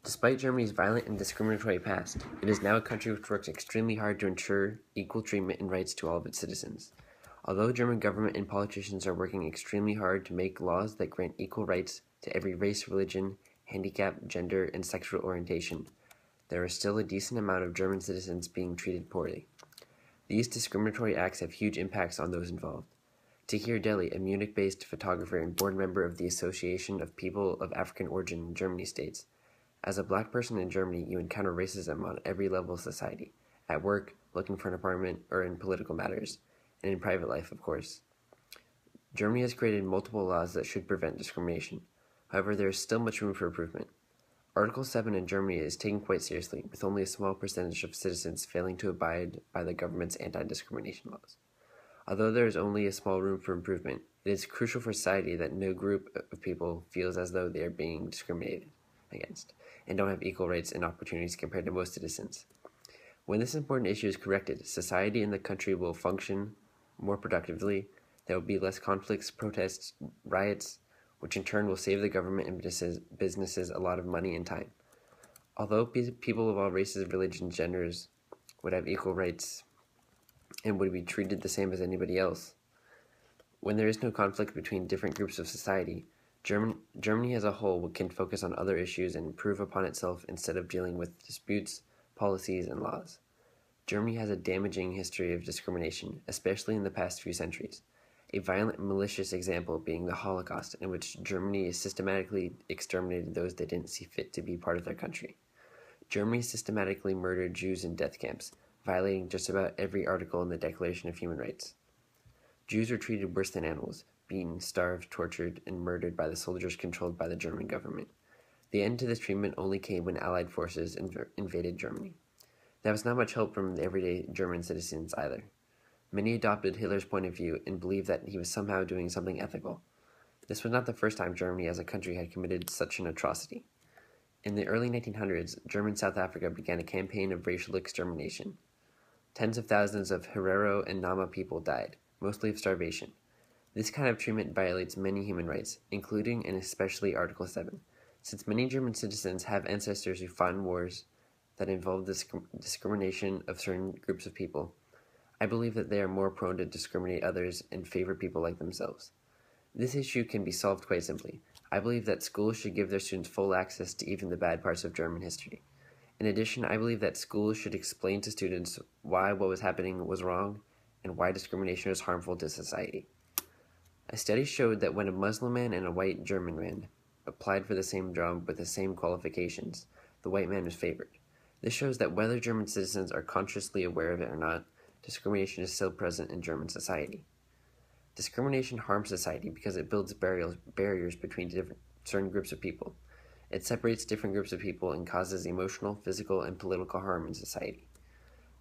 Despite Germany's violent and discriminatory past, it is now a country which works extremely hard to ensure equal treatment and rights to all of its citizens. Although German government and politicians are working extremely hard to make laws that grant equal rights to every race, religion, handicap, gender, and sexual orientation, there is still a decent amount of German citizens being treated poorly. These discriminatory acts have huge impacts on those involved. Tahir Deli, a Munich-based photographer and board member of the Association of People of African Origin in Germany, states, "As a black person in Germany, you encounter racism on every level of society, at work, looking for an apartment, or in political matters, and in private life, of course." Germany has created multiple laws that should prevent discrimination. However, there is still much room for improvement. Article 7 in Germany is taken quite seriously, with only a small percentage of citizens failing to abide by the government's anti-discrimination laws. Although there is only a small room for improvement, it is crucial for society that no group of people feels as though they are being discriminated against and don't have equal rights and opportunities compared to most citizens. When this important issue is corrected, society and the country will function more productively. There will be less conflicts, protests, riots, which in turn will save the government and businesses a lot of money and time. Although people of all races, religions, genders would have equal rights and would be treated the same as anybody else, when there is no conflict between different groups of society, Germany as a whole can focus on other issues and improve upon itself instead of dealing with disputes, policies, and laws. Germany has a damaging history of discrimination, especially in the past few centuries. A violent, malicious example being the Holocaust, in which Germany systematically exterminated those they didn't see fit to be part of their country. Germany systematically murdered Jews in death camps, violating just about every article in the Declaration of Human Rights. Jews were treated worse than animals, beaten, starved, tortured, and murdered by the soldiers controlled by the German government. The end to this treatment only came when Allied forces invaded Germany. There was not much help from the everyday German citizens either. Many adopted Hitler's point of view and believed that he was somehow doing something ethical. This was not the first time Germany as a country had committed such an atrocity. In the early 1900s, German South Africa began a campaign of racial extermination. Tens of thousands of Herero and Nama people died, mostly of starvation. This kind of treatment violates many human rights, including and especially Article 7, since many German citizens have ancestors who fought in wars that involved discrimination of certain groups of people. I believe that they are more prone to discriminate others and favor people like themselves. This issue can be solved quite simply. I believe that schools should give their students full access to even the bad parts of German history. In addition, I believe that schools should explain to students why what was happening was wrong and why discrimination is harmful to society. A study showed that when a Muslim man and a white German man applied for the same job with the same qualifications, the white man was favored. This shows that whether German citizens are consciously aware of it or not, discrimination is still present in German society. Discrimination harms society because it builds barriers between certain groups of people. It separates different groups of people and causes emotional, physical, and political harm in society.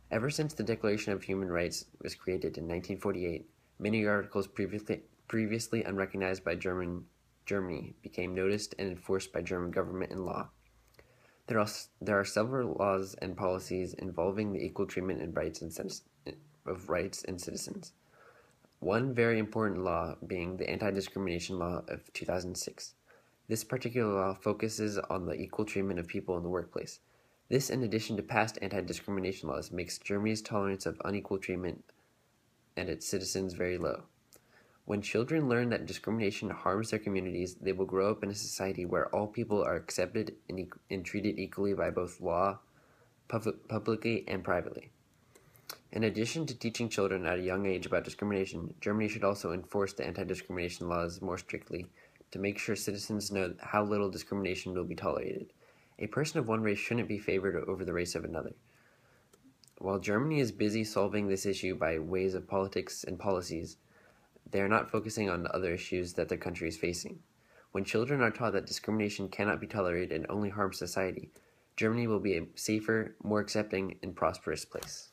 Ever since the Declaration of Human Rights was created in 1948, many articles previously unrecognized by Germany became noticed and enforced by German government and law. There are several laws and policies involving the equal treatment and rights and citizens. One very important law being the Anti-Discrimination Law of 2006. This particular law focuses on the equal treatment of people in the workplace. This, in addition to past anti-discrimination laws, makes Germany's tolerance of unequal treatment and its citizens very low. When children learn that discrimination harms their communities, they will grow up in a society where all people are accepted and treated equally by both law, publicly, and privately. In addition to teaching children at a young age about discrimination, Germany should also enforce the anti-discrimination laws more strictly to make sure citizens know how little discrimination will be tolerated. A person of one race shouldn't be favored over the race of another. While Germany is busy solving this issue by ways of politics and policies, they are not focusing on the other issues that their country is facing. When children are taught that discrimination cannot be tolerated and only harms society, Germany will be a safer, more accepting, and prosperous place.